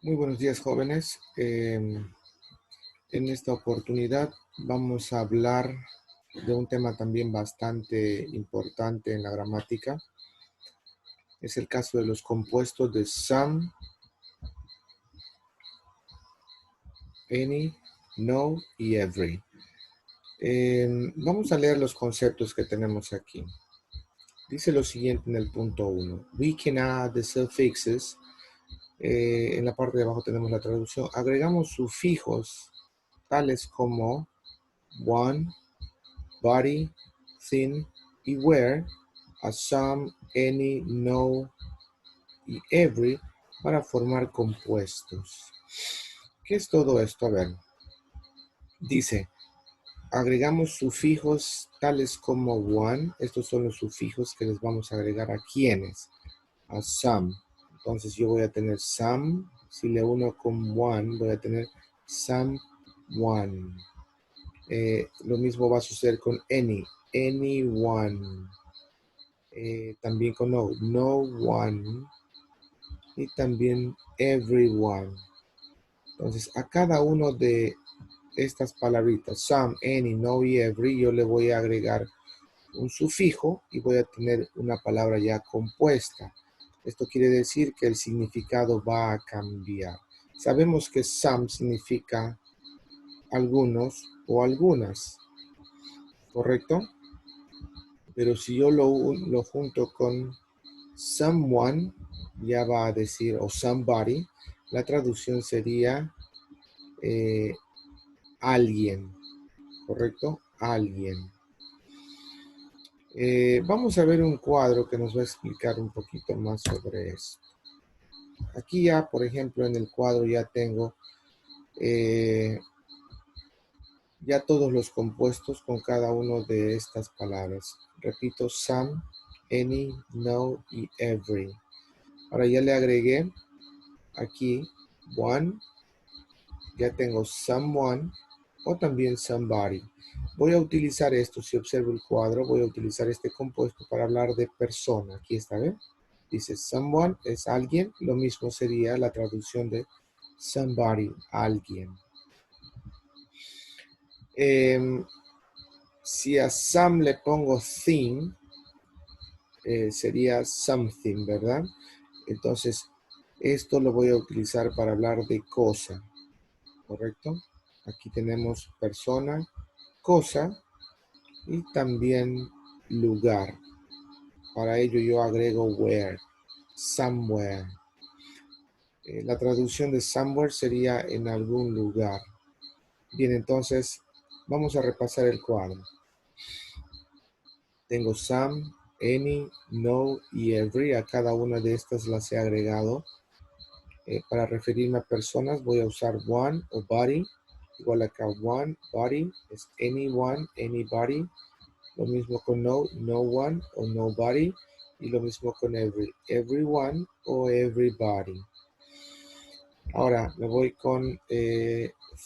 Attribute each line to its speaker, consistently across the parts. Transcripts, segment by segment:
Speaker 1: Muy buenos días, jóvenes. En esta oportunidad vamos a hablar de un tema también bastante importante en la gramática. Es el caso de los compuestos de some, any, no y every. Vamos a leer los conceptos que tenemos aquí. Dice lo siguiente en el punto 1. We can add the suffixes. En la parte de abajo tenemos la traducción. Agregamos sufijos tales como one, body, thin y where a some, any, no y every para formar compuestos. ¿Qué es todo esto? A ver, dice, agregamos sufijos tales como one. Estos son los sufijos que les vamos a agregar a quienes, a some. Entonces yo voy a tener some. Si le uno con one, voy a tener some, one. Lo mismo va a suceder con any, anyone. También con no, no one. Y también everyone. Entonces, a cada uno de estas palabritas, some, any, no y every, yo le voy a agregar un sufijo y voy a tener una palabra ya compuesta. Esto quiere decir que el significado va a cambiar. Sabemos que some significa algunos o algunas, ¿correcto? Pero si yo lo junto con someone, ya va a decir, o somebody, la traducción sería alguien, ¿correcto? Alguien. Vamos a ver un cuadro que nos va a explicar un poquito más sobre esto. Aquí ya, por ejemplo, en el cuadro ya tengo ya todos los compuestos con cada uno de estas palabras. Repito, some, any, no y every. Ahora ya le agregué aquí one, ya tengo someone o también somebody. Voy a utilizar esto, si observo el cuadro, voy a utilizar este compuesto para hablar de persona. Aquí está, ¿ven? Dice someone es alguien, lo mismo sería la traducción de somebody, alguien. Si a some le pongo thing, sería something, ¿verdad? Entonces, esto lo voy a utilizar para hablar de cosa, ¿correcto? Aquí tenemos persona, cosa y también lugar. Para ello yo agrego where, somewhere. La traducción de somewhere sería en algún lugar. Bien, entonces vamos a repasar el cuadro. Tengo some, any, no y every. A cada una de estas las he agregado. Para referirme a personas voy a usar one o body. Igual acá one, body, es anyone, anybody. Lo mismo con no, no one o nobody. Y lo mismo con every, everyone o everybody. Ahora me voy con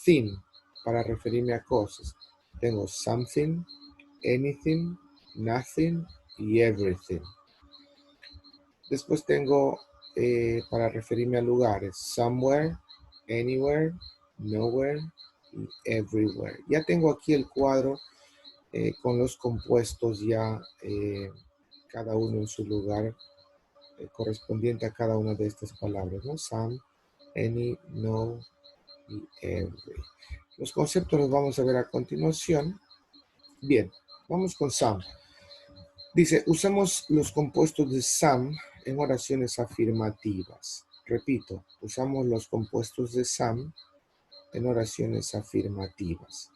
Speaker 1: thing para referirme a cosas. Tengo something, anything, nothing y everything. Después tengo para referirme a lugares, somewhere, anywhere, nowhere y everywhere. Ya tengo aquí el cuadro con los compuestos ya cada uno en su lugar correspondiente a cada una de estas palabras, ¿no? Some, any, no y every. Los conceptos los vamos a ver a continuación. Bien, vamos con some. Dice, usamos los compuestos de some en oraciones afirmativas. Repito, usamos los compuestos de some en oraciones afirmativas.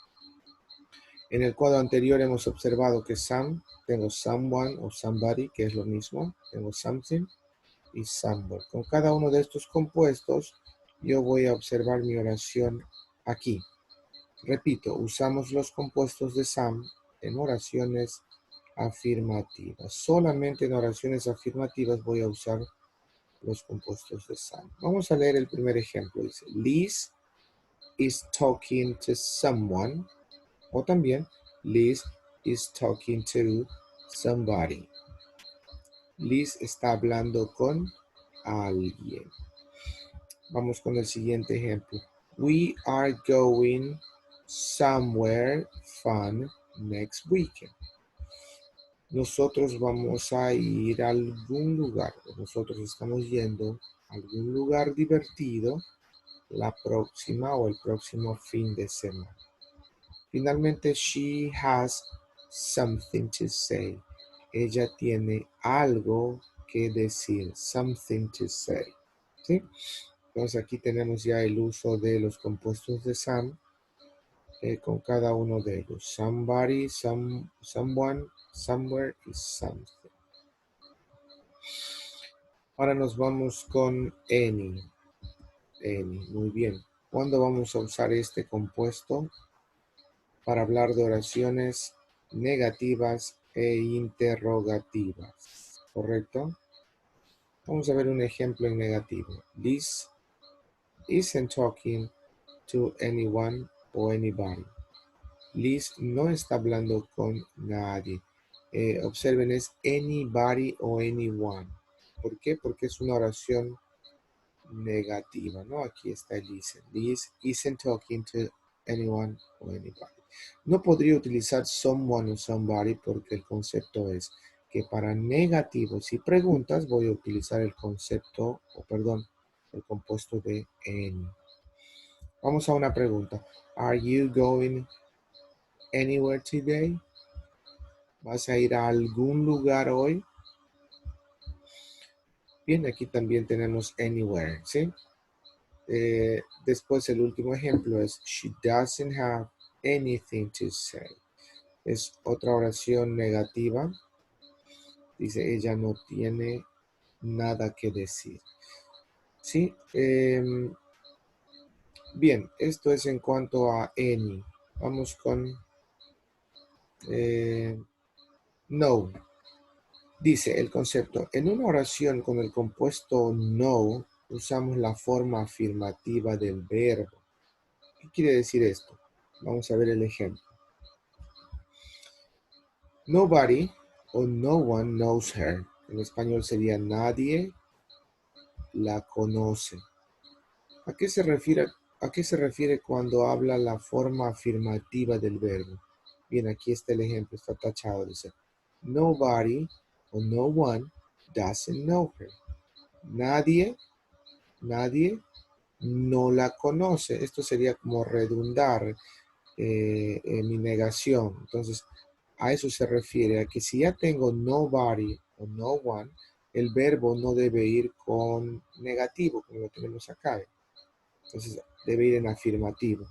Speaker 1: En el cuadro anterior hemos observado que some, tengo someone o somebody, que es lo mismo. Tengo something y somewhere. Con cada uno de estos compuestos, yo voy a observar mi oración aquí. Repito, usamos los compuestos de some en oraciones afirmativas. Solamente en oraciones afirmativas voy a usar los compuestos de some. Vamos a leer el primer ejemplo. Dice, Liz is talking to someone. O también, Liz is talking to somebody. Liz está hablando con alguien. Vamos con el siguiente ejemplo. We are going somewhere fun next weekend. Nosotros vamos a ir a algún lugar. Nosotros estamos yendo a algún lugar divertido la próxima o el próximo fin de semana. Finalmente, she has something to say. Ella tiene algo que decir. Something to say. ¿Sí? Entonces aquí tenemos ya el uso de los compuestos de some con cada uno de ellos. Somebody, someone, somewhere y something. Ahora nos vamos con any. Any, muy bien. ¿Cuándo vamos a usar este compuesto? Para hablar de oraciones negativas e interrogativas. ¿Correcto? Vamos a ver un ejemplo en negativo. Liz isn't talking to anyone or anybody. Liz no está hablando con nadie. Observen, es anybody o anyone. ¿Por qué? Porque es una oración negativa, ¿no? Aquí está el isn't. Liz isn't talking to anyone or anybody. No podría utilizar someone o somebody porque el concepto es que para negativos y preguntas voy a utilizar el concepto, el compuesto de any. Vamos a una pregunta. Are you going anywhere today? ¿Vas a ir a algún lugar hoy? Bien, aquí también tenemos anywhere, ¿sí? Después el último ejemplo es she doesn't have anything to say. Es otra oración negativa. Dice ella no tiene nada que decir. ¿Sí? Bien, esto es en cuanto a any. Vamos con no. Dice el concepto, en una oración con el compuesto no, usamos la forma afirmativa del verbo. ¿Qué quiere decir esto? Vamos a ver el ejemplo. Nobody o no one knows her. En español sería nadie la conoce. ¿A qué se refiere cuando habla la forma afirmativa del verbo? Bien, aquí está el ejemplo, está tachado. Dice, nobody o no one doesn't know her. Nadie no la conoce. Esto sería como redundar en mi negación. Entonces, a eso se refiere, a que si ya tengo nobody o no one, el verbo no debe ir con negativo, como lo tenemos acá. Entonces, debe ir en afirmativo.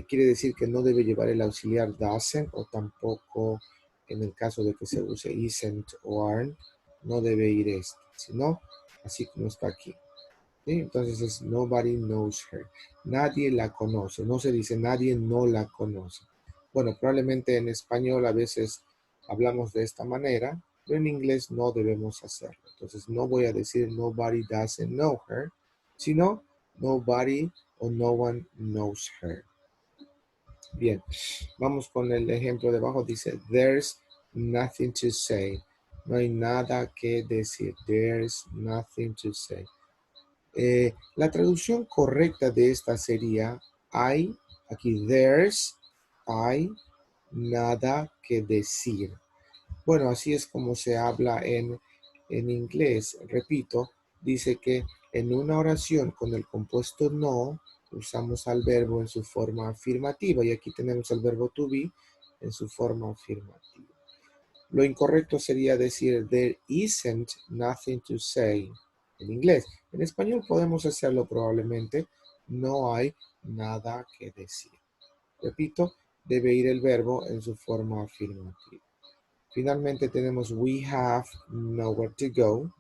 Speaker 1: Quiere decir que no debe llevar el auxiliar doesn't o tampoco en el caso de que se use isn't o aren't, no debe ir este, sino así como está aquí. ¿Sí? Entonces es nobody knows her. Nadie la conoce. No se dice nadie no la conoce. Bueno, probablemente en español a veces hablamos de esta manera, pero en inglés no debemos hacerlo. Entonces no voy a decir nobody doesn't know her, sino nobody o no one knows her. Bien, vamos con el ejemplo de abajo. Dice, there's nothing to say. No hay nada que decir. There's nothing to say. La traducción correcta de esta sería, hay, aquí hay nada que decir. Bueno, así es como se habla en inglés. Repito, dice que en una oración con el compuesto no, usamos al verbo en su forma afirmativa. Y aquí tenemos el verbo to be en su forma afirmativa. Lo incorrecto sería decir, there isn't nothing to say en inglés. En español podemos hacerlo probablemente, no hay nada que decir. Repito, debe ir el verbo en su forma afirmativa. Finalmente tenemos we have nowhere to go.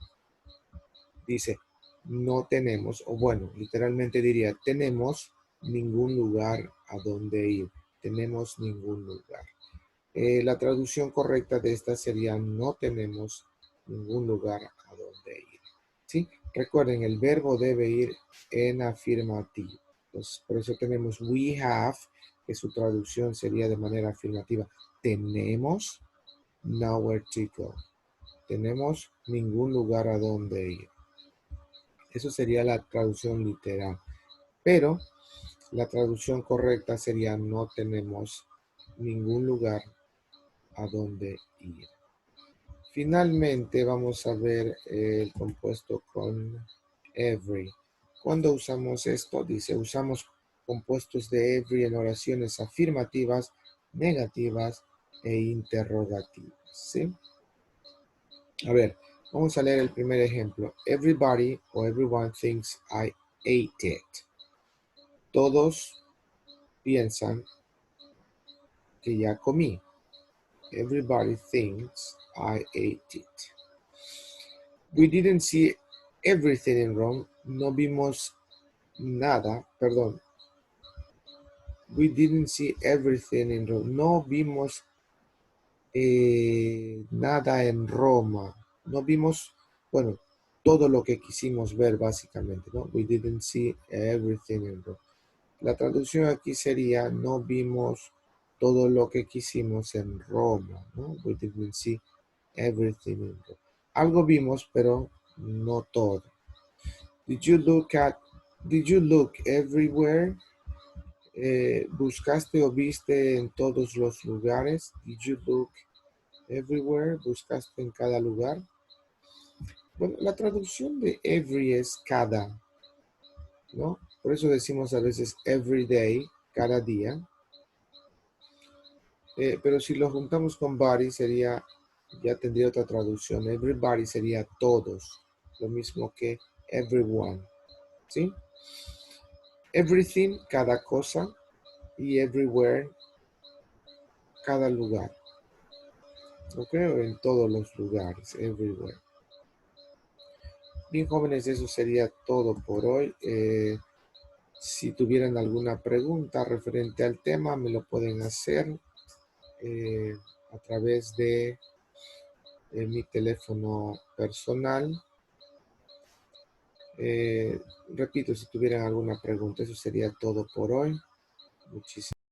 Speaker 1: Dice, no tenemos, o bueno, literalmente diría, tenemos ningún lugar a donde ir. Tenemos ningún lugar. La traducción correcta de esta sería no tenemos ningún lugar a donde ir. ¿Sí? Recuerden, el verbo debe ir en afirmativo. Entonces, por eso tenemos we have, que su traducción sería de manera afirmativa. Tenemos nowhere to go. Tenemos ningún lugar a donde ir. Eso sería la traducción literal. Pero la traducción correcta sería no tenemos ningún lugar a donde ir. Finalmente vamos a ver el compuesto con every. Cuando usamos esto, dice, usamos compuestos de every en oraciones afirmativas, negativas e interrogativas. ¿Sí? A ver, vamos a leer el primer ejemplo. Everybody or everyone thinks I ate it. Todos piensan que ya comí. Everybody thinks I ate it. We didn't see everything in Rome. No vimos nada, perdón. We didn't see everything in Rome. No vimos nada en Roma. No vimos, bueno, todo lo que quisimos ver básicamente, ¿no? We didn't see everything in Rome. La traducción aquí sería, no vimos todo lo que quisimos en Roma, ¿no? We didn't see everything in Rome. Algo vimos, pero no todo. Did you look everywhere? ¿Buscaste o viste en todos los lugares? Did you look everywhere? ¿Buscaste en cada lugar? Bueno, la traducción de every es cada, ¿no? Por eso decimos a veces every day, cada día. Pero si lo juntamos con body sería, ya tendría otra traducción. Everybody sería todos, lo mismo que everyone, ¿sí? Everything, cada cosa, y everywhere, cada lugar. ¿Ok? O en todos los lugares, everywhere. Bien, jóvenes, eso sería todo por hoy. Si tuvieran alguna pregunta referente al tema, me lo pueden hacer a través de mi teléfono personal. Repito, si tuvieran alguna pregunta, eso sería todo por hoy. Muchísimas